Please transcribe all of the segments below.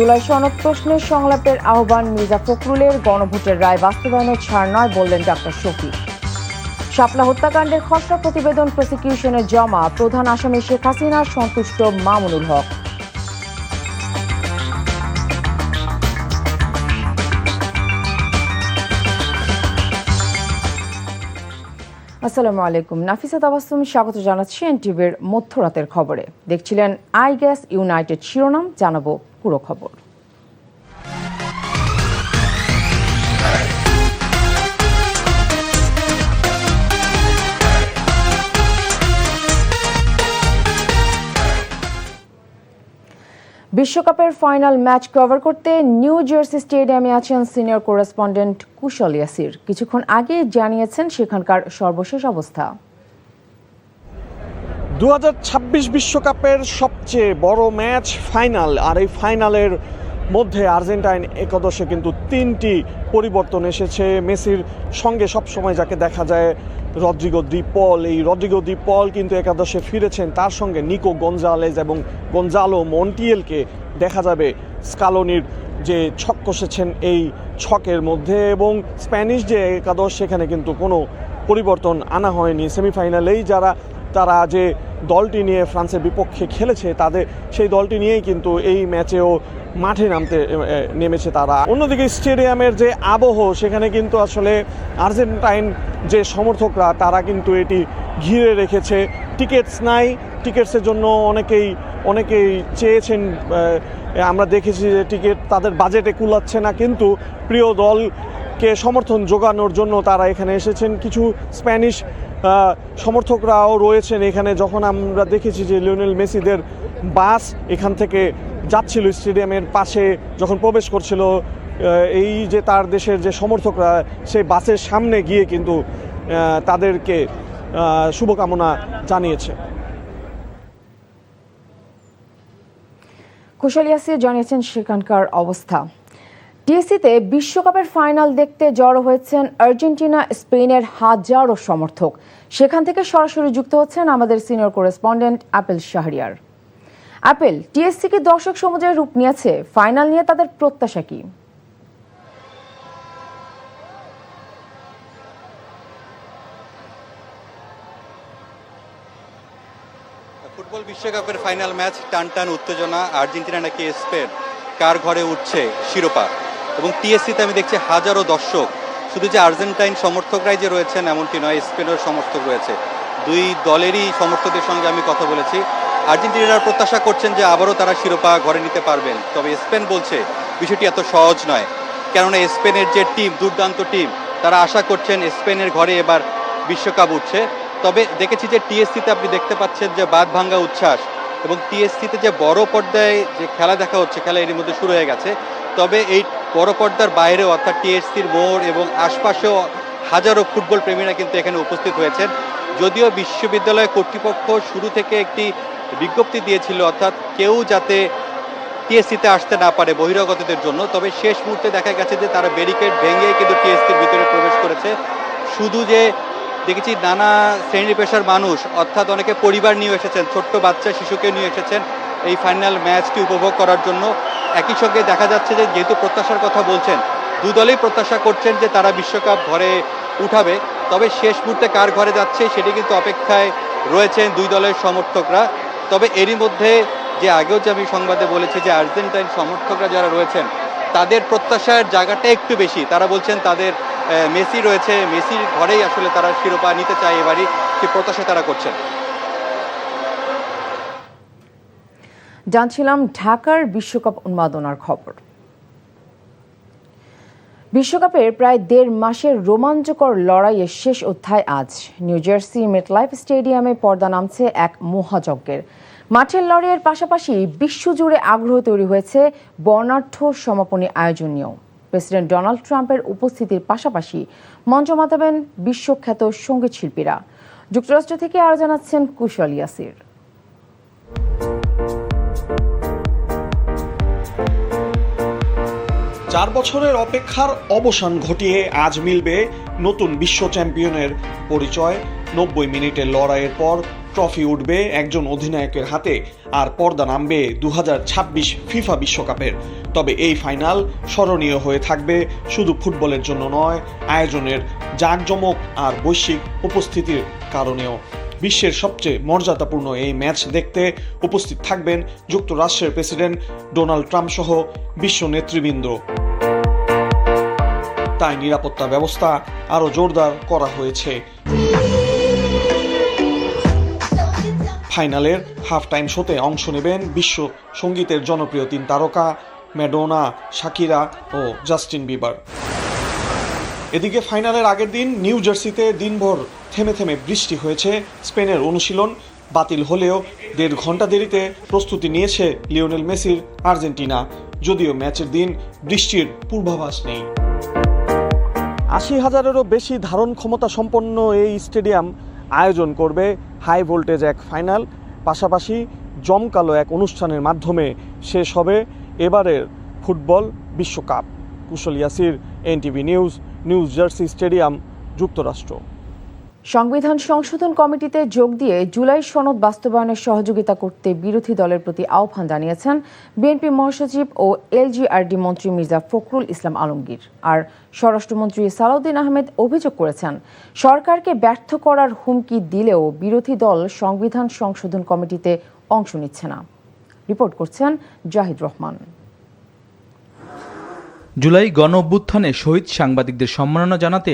জুলাই সনদ প্রশ্নে সংলাপের আহ্বান, মির্জা ফখরুলের গণভোটের রায় বাস্তবায়নের ছাড় নয় বললেন ডাক্তার শফিক। শাপলা হত্যাকাণ্ডের খসড়া প্রতিবেদন প্রসিকিউশনের জমা, প্রধান আসামি শেখ হাসিনার সন্তুষ্ট মামুনুল হক। আসসালামু আলাইকুম, নাফিসা তাবাসসুম স্বাগত জানাচ্ছি এনটিভির মধ্যরাতের খবরে। দেখছিলেন আই গ্যাস ইউনাইটেড শিরোনাম, জানাবো পুরো খবর। বিশ্বকাপের ফাইনাল ম্যাচ কভার করতে নিউ জার্সি স্টেডিয়ামে আছেন সিনিয়র করেসপন্ডেন্ট কুশল ইয়াসির। কিছুক্ষণ আগে জানিয়েছেন সেখানকার সর্বশেষ অবস্থা। 2026 বিশ্বকাপের সবচেয়ে বড় ম্যাচ ফাইনাল, আর এই ফাইনালের মধ্যে আর্জেন্টাইন একাদশে কিন্তু 3টি পরিবর্তন এসেছে। মেসির সঙ্গে সবসময় যাকে দেখা যায় রদ্রিগো দি পল, এই রদ্রিগো দি পল কিন্তু একাদশে ফিরেছেন। তার সঙ্গে নিকো গঞ্জালেজ এবং গঞ্জালো মন্টিয়েলকে দেখা যাবে স্কালোনির যে ছক কষেছেন এই ছকের মধ্যে। এবং স্প্যানিশ যে একাদশ, সেখানে কিন্তু কোনো পরিবর্তন আনা হয়নি। সেমিফাইনালেই তারা যে দলটি নিয়ে ফ্রান্সের বিপক্ষে খেলেছে, সেই দলটি নিয়েই কিন্তু এই ম্যাচেও মাঠে নেমেছে তারা। অন্যদিকে স্টেডিয়ামের যে আবহ, সেখানে কিন্তু আসলে আর্জেন্টাইন যে সমর্থকরা তারা কিন্তু এটি ঘিরে রেখেছে। টিকিটস নাই, টিকিটসের জন্য অনেকেই চেয়েছেন। আমরা দেখেছি যে টিকিট তাদের বাজেটে কুলাচ্ছে না, কিন্তু প্রিয় দলকে সমর্থন যোগানোর জন্য তারা এখানে এসেছেন। কিছু স্প্যানিশ সমর্থকরাও রয়েছেন এখানে। যখন আমরা দেখেছি যে লিওনেল মেসিদের বাস এখান থেকে যাচ্ছিল স্টেডিয়ামের পাশে, যখন প্রবেশ করছিল, এই যে তার দেশের যে সমর্থকরা সেই বাসের সামনে গিয়ে কিন্তু তাদেরকে শুভকামনা জানিয়েছে। কুশল ইয়াসির জানিয়েছেন সেখানকার অবস্থা। টিএসসিতে বিশ্বকাপের ফাইনাল দেখতে জড়ো হয়েছেন আর্জেন্টিনা, স্পেনের হাজারো সমর্থক। সেখান থেকে সরাসরি যুক্ত হচ্ছেন আমাদের senior correspondent apple Shahriar. Apple, TSC কি দর্শক সমুদ্রের রূপ নিয়েছে? ফাইনাল নিয়ে তাদের প্রত্যাশা কি? ফুটবল বিশ্বকাপের ফাইনাল ম্যাচ, টান উত্তেজনা। আর্জেন্টিনা নাকি স্পেন, কার ঘরে উঠছে শিরোপা। এবং টিএসসিতে আমি দেখছি হাজারো দর্শক। শুধু যে আর্জেন্টাইন সমর্থকরাই যে রয়েছেন এমনটি নয়, স্পেনের সমর্থক রয়েছে। দুই দলেরই সমর্থকদের সঙ্গে আমি কথা বলেছি। আর্জেন্টিনার প্রত্যাশা করছেন যে আবারও তারা শিরোপা ঘরে নিতে পারবেন, তবে স্পেন বলছে বিষয়টি এত সহজ নয়। কেননা স্পেনের যে টিম, দুর্দান্ত টিম, তারা আশা করছেন স্পেনের ঘরে এবার বিশ্বকাপ উঠছে। তবে দেখেছি যে টিএসসিতে আপনি দেখতে পাচ্ছেন যে বাঁধ ভাঙ্গা উচ্ছ্বাস, এবং টিএসসিতে যে বড় পর্দায় যে খেলা দেখা হচ্ছে, খেলা এর মধ্যে শুরু হয়ে গেছে। তবে এই বড় পর্দার বাইরেও, অর্থাৎ টিএসসির মোড় এবং আশপাশেও হাজারো ফুটবল প্রেমীরা কিন্তু এখানে উপস্থিত হয়েছেন। যদিও বিশ্ববিদ্যালয় কর্তৃপক্ষ শুরু থেকে একটি বিজ্ঞপ্তি দিয়েছিল, অর্থাৎ কেউ যাতে টিএসসিতে আসতে না পারে বহিরাগতদের জন্য, তবে শেষ মুহূর্তে দেখা গেছে যে তারা ব্যারিকেড ভেঙে কিন্তু টিএসসির ভিতরে প্রবেশ করেছে। শুধু যে দেখেছি নানা শ্রেণী পেশার মানুষ, অর্থাৎ অনেকে পরিবার নিয়ে এসেছেন, ছোট্ট বাচ্চা শিশুকে নিয়ে এসেছেন এই ফাইনাল ম্যাচটি উপভোগ করার জন্য। একই সঙ্গে দেখা যাচ্ছে যে যেহেতু প্রত্যাশার কথা বলছেন, দুই দলেই প্রত্যাশা করছেন যে তারা বিশ্বকাপ ঘরে উঠাবে। তবে শেষ মুহূর্তে কার ঘরে যাচ্ছে সেটি কিন্তু অপেক্ষায় রয়েছেন দুই দলের সমর্থকরা। তবে এরই মধ্যে যে আগেও যে আমি সংবাদে বলেছি যে আর্জেন্টাইন সমর্থকরা যারা রয়েছেন তাদের প্রত্যাশার জায়গাটা একটু বেশি। তারা বলছেন তাদের মেসি রয়েছে, মেসির ঘরেই আসলে তারা শিরোপা নিতে চায় এবারই, সে প্রত্যাশা তারা করছেন। জানছিলাম ঢাকার বিশ্বকাপ উন্মাদনার খবর। বিশ্বকাপের প্রায় 1.5 মাসের রোমাঞ্চকর লড়াইয়ের শেষ অধ্যায় আজ। নিউ জার্সি মেটলাইফ স্টেডিয়ামে পর্দা নামছে এক মহাযজ্ঞের। মাঠের লড়াইয়ের পাশাপাশি বিশ্বজুড়ে আগ্রহ তৈরি হয়েছে বর্ণাঢ্য সমাপনী আয়োজন নিয়েও। প্রেসিডেন্ট ডোনাল্ড ট্রাম্পের উপস্থিতির পাশাপাশি মঞ্চ মাতাবেন বিশ্বখ্যাত সঙ্গীত শিল্পীরা। যুক্তরাষ্ট্র থেকে আরো জানাচ্ছেন কুশল ইয়াসির। 4 বছরের অপেক্ষার অবসান ঘটিয়ে আজ মিলবে নতুন বিশ্ব চ্যাম্পিয়নের পরিচয়। 90 মিনিটের লড়াইয়ের পর ট্রফি উঠবে একজন অধিনায়কের হাতে আর পর্দা নামবে 2026 ফিফা বিশ্বকাপের। তবে এই ফাইনাল স্মরণীয় হয়ে থাকবে শুধু ফুটবলের জন্য নয়, আয়োজনের জাঁকজমক আর বৈশ্বিক উপস্থিতির কারণেও। বিশ্বের সবচেয়ে মর্যাদাপূর্ণ এই ম্যাচ দেখতে উপস্থিত থাকবেন যুক্তরাষ্ট্রের প্রেসিডেন্ট ডোনাল্ড ট্রাম্প সহ বিশ্ব নেতৃবৃন্দ। তাই নিরাপত্তা ব্যবস্থা আরও জোরদার করা হয়েছে। ফাইনালের হাফ টাইম শোতে অংশ নেবেন বিশ্ব সঙ্গীতের জনপ্রিয় 3 তারকা ম্যাডোনা, শাকিরা ও জাস্টিন বিবার। এদিকে ফাইনালের আগের দিন নিউ জার্সিতে দিনভর থেমে থেমে বৃষ্টি হয়েছে। স্পেনের অনুশীলন বাতিল হলেও 1.5 ঘন্টা দেরিতে প্রস্তুতি নিয়েছে লিওনেল মেসির আর্জেন্টিনা, যদিও ম্যাচের দিন বৃষ্টির পূর্বাভাস নেই। 80,000-এরও বেশি ধারণ ক্ষমতা সম্পন্ন এই স্টেডিয়াম আয়োজন করবে হাই ভোল্টেজ এক ফাইনাল। পাশাপাশি জমকালো এক অনুষ্ঠানের মাধ্যমে শেষ হবে এবারের ফুটবল বিশ্বকাপ। Kushal Yasir, NTV news, New Jersey stadium, যুক্তরাষ্ট্র। সংবিধান সংশোধন কমিটিতে যোগ দিয়ে জুলাই সনদ বাস্তবায়নের সহযোগিতা করতে বিরোধী দলের প্রতি আহ্বান জানিয়েছেন বিএনপি মহাসচিব ও এলজিআরডি মন্ত্রী মির্জা ফখরুল ইসলাম আলমগীর। আর স্বরাষ্ট্রমন্ত্রী সালাউদ্দিন আহমেদ অভিযোগ করেছেন, সরকারকে ব্যর্থ করার হুমকি দিলেও বিরোধী দল সংবিধান সংশোধন কমিটিতে অংশ নিচ্ছে না। রিপোর্ট করছেন জাহিদ রহমান। জুলাই গণ অভ্যুত্থানে শহীদ সাংবাদিকদের সম্মাননা জানাতে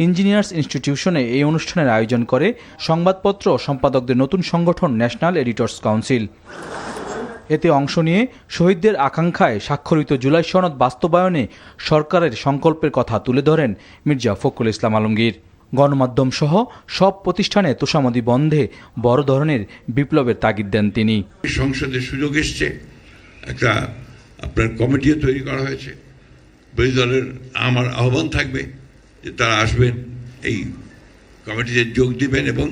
ইঞ্জিনিয়ার্স ইনস্টিটিউশনে এই অনুষ্ঠানের আয়োজন করে সংবাদপত্র সম্পাদকদের নতুন সংগঠন ন্যাশনাল এডিটর্স কাউন্সিল। এতে অংশ নিয়ে শহীদদের আকাঙ্ক্ষায় স্বাক্ষরিত জুলাই সনদ বাস্তবায়নে সরকারের সংকল্পের কথা তুলে ধরেন মির্জা ফখরুল ইসলাম আলমগীর। গণমাধ্যম সহ সব প্রতিষ্ঠানে তোষামোদী বন্ধে বড় ধরনের বিপ্লবের তাগিদ দেন তিনি। সংসদের সুযোগ এসছে, একটা আপনার কমিটিও তৈরি করা হয়েছে। বিরোধী দলের আমার আহ্বান থাকবে যে তারা আসবেন, এই কমিটিতে যোগ দিবেন এবং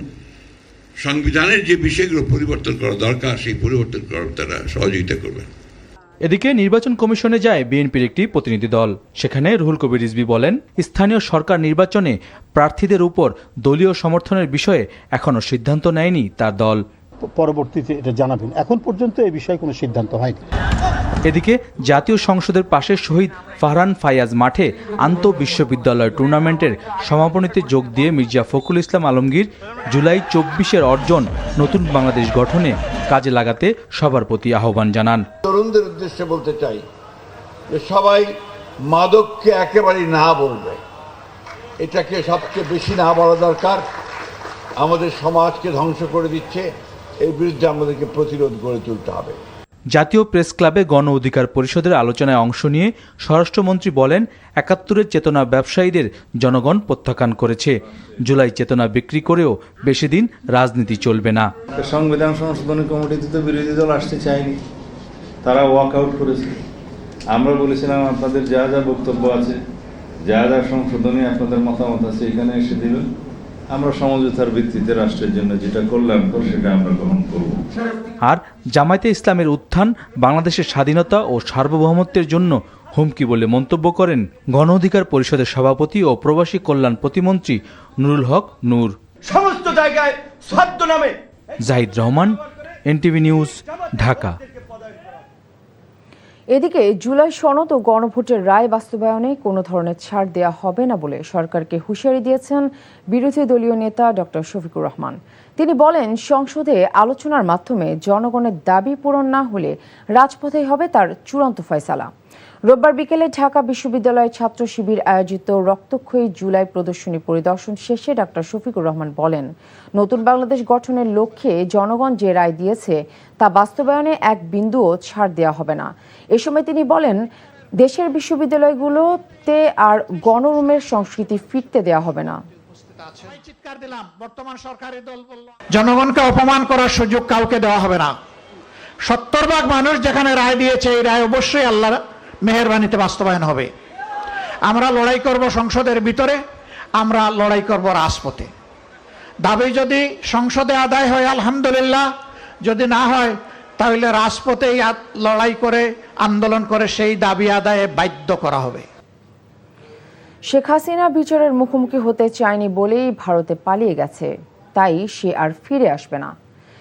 সংবিধানের যে বিষয়গুলো পরিবর্তন করা দরকার সেই পরিবর্তন করার তারা সহযোগিতা করবেন। এদিকে নির্বাচন কমিশনে যায় বিএনপির একটি প্রতিনিধি দল। সেখানে রুহুল কবির রিজভী বলেন, স্থানীয় সরকার নির্বাচনে প্রার্থীদের উপর দলীয় সমর্থনের বিষয়ে এখনো সিদ্ধান্ত নেয়নি তার দল। পরবর্তীতে এটা জানাবেন, এখন পর্যন্ত এই বিষয়ে কোনো সিদ্ধান্ত হয়নি। এদিকে জাতীয় সংসদের পাশে শহীদ ফারহান ফায়াজ মাঠে আন্তঃবিশ্ববিদ্যালয় টুর্নামেন্টের সমাপনীতে যোগ দিয়ে মির্জা ফখরুল ইসলাম আলমগীর জুলাই 24-এর অর্জন নতুন বাংলাদেশ গঠনে কাজে লাগাতে সবার প্রতি আহ্বান জানান। তরুণদের উদ্দেশ্যে বলতে চাই যে সবাই মাদককে একেবারেই না বলবে, এটাকে সবচেয়ে বেশি না বলা দরকার। আমাদের সমাজকে ধ্বংস করে দিচ্ছে, এর বিরুদ্ধে আমাদেরকে প্রতিরোধ গড়ে তুলতে হবে। জাতীয় প্রেস ক্লাবে গণ অধিকার পরিষদের আলোচনায় অংশ নিয়ে স্বরাষ্ট্রমন্ত্রী বলেন, ৭১-এর চেতনা ব্যবসায়ীদের জনগণ প্রত্যাখ্যান করেছে। জুলাই চেতনা বিক্রি করেও বেশি দিন রাজনীতি চলবে না। সংবিধান সংশোধনী কমিটিতে তো বিরোধী দল আসতে চায়নি, তারা ওয়াক আউট করেছে। আমরা বলেছিলাম আপনাদের যা যা বক্তব্য আছে, যা যা সংশোধনী আপনাদের মতামত আছে এখানে এসে দিবেন, আমরা সমঝোতার ভিত্তিতে রাষ্ট্রের জন্য যেটা করলাম সেটা আমরা গ্রহণ করব। আর জামায়াতে ইসলামের উত্থান বাংলাদেশের স্বাধীনতা ও সার্বভৌমত্বের জন্য হুমকি বলে মন্তব্য করেন গণ অধিকার পরিষদের সভাপতি ও প্রবাসী কল্যাণ প্রতিমন্ত্রী নুরুল হক নূর। সমস্ত জায়গায় ছদ্মনামে। Zahid Rahman, NTV news, Dhaka. এদিকে জুলাই সনদ ও গণভোটের রায় বাস্তবায়নে কোনো ধরনের ছাড় দেওয়া হবে না বলে সরকারকে হুঁশিয়ারি দিয়েছেন বিরোধী দলীয় নেতা ডক্টর শফিকুর রহমান। তিনি বলেন, সংসদে আলোচনার মাধ্যমে জনগণের দাবি পূরণ না হলে রাজপথেই হবে তার চূড়ান্ত ফয়সালা। রোববার বিকেলে ঢাকা বিশ্ববিদ্যালয়ের ছাত্র শিবির আয়োজিত রক্তক্ষয়ী জুলাই প্রদর্শনী পরিদর্শন শেষে ডক্টর শফিকুর রহমান বলেন, নতুন বাংলাদেশ গঠনের লক্ষ্যে জনগণ যে রায় দিয়েছে তা বাস্তবায়নে এক বিন্দুও ছাড় দেওয়া হবে না। এ সময় তিনি বলেন, দেশের বিশ্ববিদ্যালয়গুলোতে আর গণরুমের সংস্কৃতি ফিরতে দেওয়া হবে না। জনগণকে অপমান করার সুযোগ কাউকে দেওয়া হবে না। 70% মানুষ যেখানে রায় দিয়েছে, এই রায় অবশ্যই আল্লাহর মেহেরবানিতে বাস্তবায়ন হবে। আমরা লড়াই করব সংসদের ভিতরে, আমরা লড়াই করব রাজপথে। দাবি যদি সংসদে আদায় হয় আলহামদুলিল্লাহ, যদি না হয় তাহলে রাজপথে লড়াই করে আন্দোলন করে সেই দাবি আদায়ে বাধ্য করা হবে। শেখ হাসিনা বিচারের মুখোমুখি হতে চায়নি বলেই ভারতে পালিয়ে গেছে, তাই সে আর ফিরে আসবে না।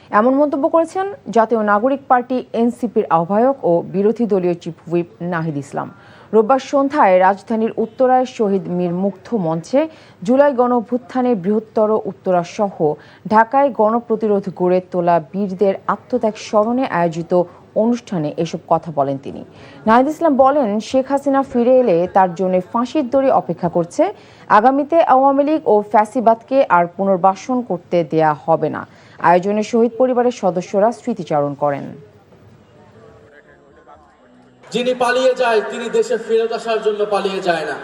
এমন মন্তব্য করেছেন জাতীয় নাগরিক পার্টি এনসিপির আহ্বায়ক ও বিরোধী দলীয় চিফ হুইপ নাহিদ ইসলাম। রোববার সন্ধ্যায় রাজধানীর উত্তরায় শহীদ মীর মুগ্ধ মঞ্চে জুলাই গণঅভ্যুত্থানে বৃহত্তর উত্তরা সহ ঢাকায় গণপ্রতিরোধ গড়ে তোলা বীরদের আত্মত্যাগ স্মরণে আয়োজিত অনুষ্ঠানে এসব কথা বলেন তিনি। নাহিদ ইসলাম বলেন, শেখ হাসিনা ফিরে এলে তার জন্য ফাঁসির দড়ি অপেক্ষা করছে। আগামীতে আওয়ামী লীগ ও ফ্যাসিবাদকে আর পুনর্বাসন করতে দেয়া হবে না। আয়োজনে শহীদ পরিবারের সদস্যরা স্মৃতিচারণ করেন। যিনি পালিয়ে যায় তিনি দেশে ফেরত আসার জন্য পালিয়ে যায় না।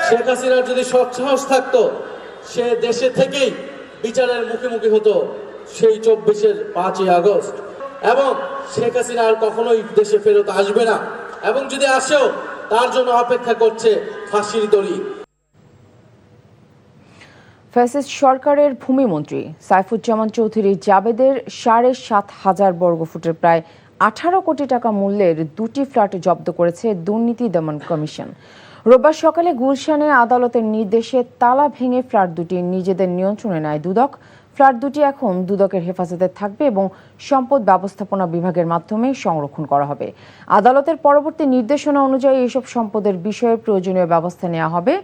শেখ হাসিনার যদি সৎসাহস থাকতো, সে দেশে থেকেই বিচারের মুখোমুখি হতো সেই 24-এর 5ই আগস্ট। এবং শেখ হাসিনা আর কখনোই দেশে ফেরত আসবে না, এবং যদি আসেও তার জন্য অপেক্ষা করছে ফাঁসির দড়ি। ফ্যাসিস্ট সরকারের ভূমিমন্ত্রী সাইফুজ্জামান চৌধুরী জাবেদের 7,500 বর্গফুটের প্রায় 18 কোটি টাকা মূল্যের 2টি ফ্ল্যাট জব্দ করেছে দুর্নীতি দমন কমিশন। রোববার সকালে গুলশানে আদালতের নির্দেশে তালা ভেঙে ফ্ল্যাট দুটি নিজেদের নিয়ন্ত্রণে নেয় দুদক। ফ্ল্যাট দুটি এখন দুদকের হেফাজতে থাকবে এবং সম্পদ ব্যবস্থাপনা বিভাগের মাধ্যমে সংরক্ষণ করা হবে। আদালতের পরবর্তী নির্দেশনা অনুযায়ী এসব সম্পদের বিষয়ে প্রয়োজনীয় ব্যবস্থা নেওয়া হবে।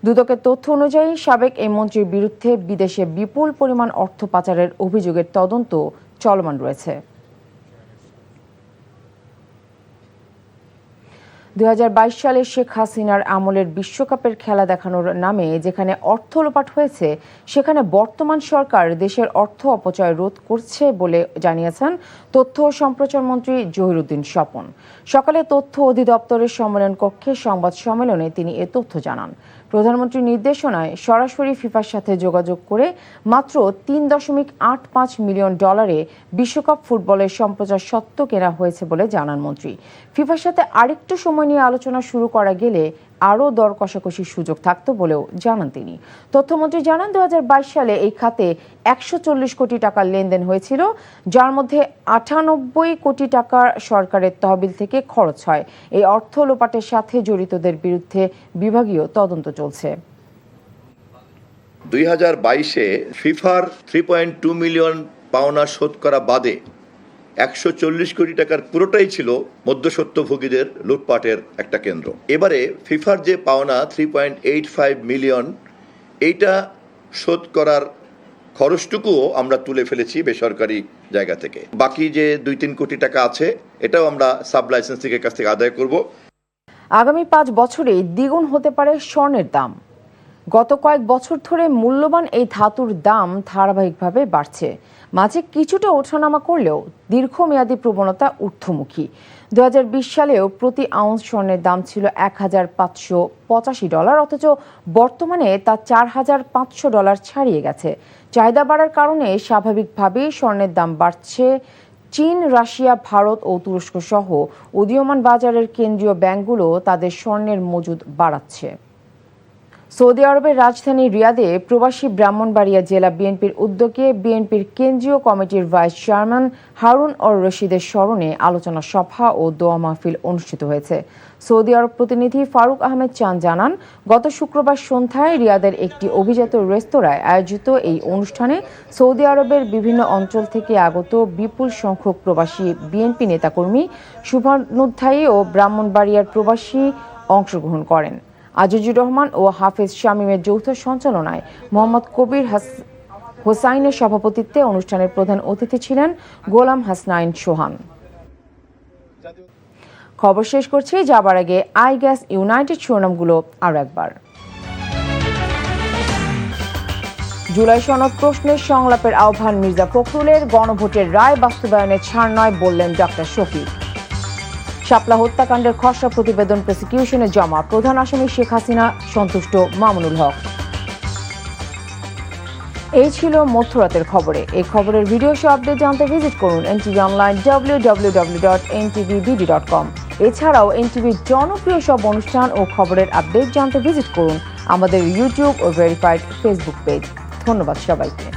দুদকের তথ্য অনুযায়ী সাবেক এই মন্ত্রীর বিরুদ্ধে বিদেশে বিপুল পরিমাণ অর্থ পাচারের অভিযোগের তদন্ত চলমান রয়েছে। 2022 সালে শেখ হাসিনার আমলের বিশ্বকাপের খেলা দেখানোর নামে যেখানে অর্থ লোপাট হয়েছে, সেখানে বর্তমান সরকার দেশের অর্থ অপচয় রোধ করছে বলে জানিয়েছেন তথ্য ও সম্প্রচার মন্ত্রী জহিরুদ্দিন স্বপন। সকালে তথ্য অধিদপ্তরের সম্মেলন কক্ষে সংবাদ সম্মেলনে তিনি এ তথ্য জানান। প্রধানমন্ত্রীর নির্দেশনায় সরাসরি ফিফার সাথে যোগাযোগ করে মাত্র $3.85 মিলিয়ন বিশ্বকাপ ফুটবলের সম্প্রচার স্বত্ব কেনা হয়েছে বলে জানান মন্ত্রী। ফিফার সাথে আরেকটু সময় নিয়ে আলোচনা শুরু করা গেলে আরও দর কষাকষির সুযোগ থাকত বলেও জানান তিনি। তথ্যমন্ত্রী জানান, 2022 সালে এই খাতে 140 কোটি টাকার লেনদেন হয়েছিল, যার মধ্যে 98 কোটি টাকা সরকারের তহবিল থেকে খরচ হয়। এই অর্থ লোপাটের সাথে জড়িতদের বিরুদ্ধে বিভাগীয় তদন্ত চলছে। 2022-এ ফিফার 3.2 মিলিয়ন পাওনা শোধ করা বাদে 140 কোটি টাকার পুরোটাই ছিল মধ্যস্বত্বভোগীদের লুটপাটের একটা কেন্দ্র। এবারে ফিফার যে পাওনা 3.85 মিলিয়ন, এইটা শোধ করার খরচটুকুও আমরা তুলে ফেলেছি বেসরকারি জায়গা থেকে। বাকি যে 2-3 কোটি টাকা আছে, এটাও আমরা সাব লাইসেন্সিংয়ের কাছ থেকে আদায় করব। আগামী 5 বছরে দ্বিগুণ হতে পারে স্বর্ণের দাম। গত কয়েক বছর ধরে মূল্যবান এই ধাতুর দাম ধারাবাহিকভাবে বাড়ছে। মাঝে কিছুটা ওঠানামা করলেও দীর্ঘমেয়াদী প্রবণতা ঊর্ধ্বমুখী। 2020 সালেও প্রতি আউন্স স্বর্ণের দাম ছিল $1,585, অথচ বর্তমানে তা $4,500 ছাড়িয়ে গেছে। চাহিদা বাড়ার কারণে স্বাভাবিকভাবেই স্বর্ণের দাম বাড়ছে। চীন, রাশিয়া, ভারত ও তুরস্ক সহ উদীয়মান বাজারের কেন্দ্রীয় ব্যাংকগুলো তাদের স্বর্ণের মজুদ বাড়াচ্ছে। সৌদি আরবের রাজধানী রিয়াদে প্রবাসী ব্রাহ্মণবাড়িয়া জেলা বিএনপির উদ্যোগে বিএনপির কেন্দ্রীয় কমিটির ভাইস চেয়ারম্যান হারুন অর রশিদের স্মরণে আলোচনা সভা ও দোয়া মাহফিল অনুষ্ঠিত হয়েছে। সৌদি আরব প্রতিনিধি ফারুক আহমেদ চান জানান, গত শুক্রবার সন্ধ্যায় রিয়াদের একটি অভিজাত রেস্তোরাঁয় আয়োজিত এই অনুষ্ঠানে সৌদি আরবের বিভিন্ন অঞ্চল থেকে আগত বিপুল সংখ্যক প্রবাসী বিএনপি নেতাকর্মী, শুভানুধ্যায়ী ও ব্রাহ্মণবাড়িয়ার প্রবাসী অংশগ্রহণ করেন। আজিজুর রহমান ও হাফেজ শামীমের যৌথ সঞ্চালনায় মোহাম্মদ কবির হোসাইনের সভাপতিত্বে অনুষ্ঠানের প্রধান অতিথি ছিলেন গোলাম হাসনাইন সোহান। খবর শেষ করছি, যাবার আগে আই গ্যাস ইউনাইটেড শিরোনামগুলো আরও একবার। জুলাই সনদ প্রশ্নের সংলাপের আহ্বান মির্জা ফখরুলের, গণভোটের রায় বাস্তবায়নে ছাড় নয় বললেন ডক্টর শফিক। শাপলা হত্যাকাণ্ডের খসড়া প্রতিবেদন প্রসিকিউশনে জমা, প্রধান আসামি শেখ হাসিনা সন্তুষ্ট মামুনুল হক। এই ছিল মধ্যরাতের খবরে। এই খবরের ভিডিও সহ আপডেট জানতে ভিজিট করুন এনটিভি অনলাইন www.ntvbd.com। এছাড়াও এনটিভির জনপ্রিয় সব অনুষ্ঠান ও খবরের আপডেট জানতে ভিজিট করুন আমাদের ইউটিউব ও ভেরিফাইড ফেসবুক পেজ। ধন্যবাদ সবাইকে।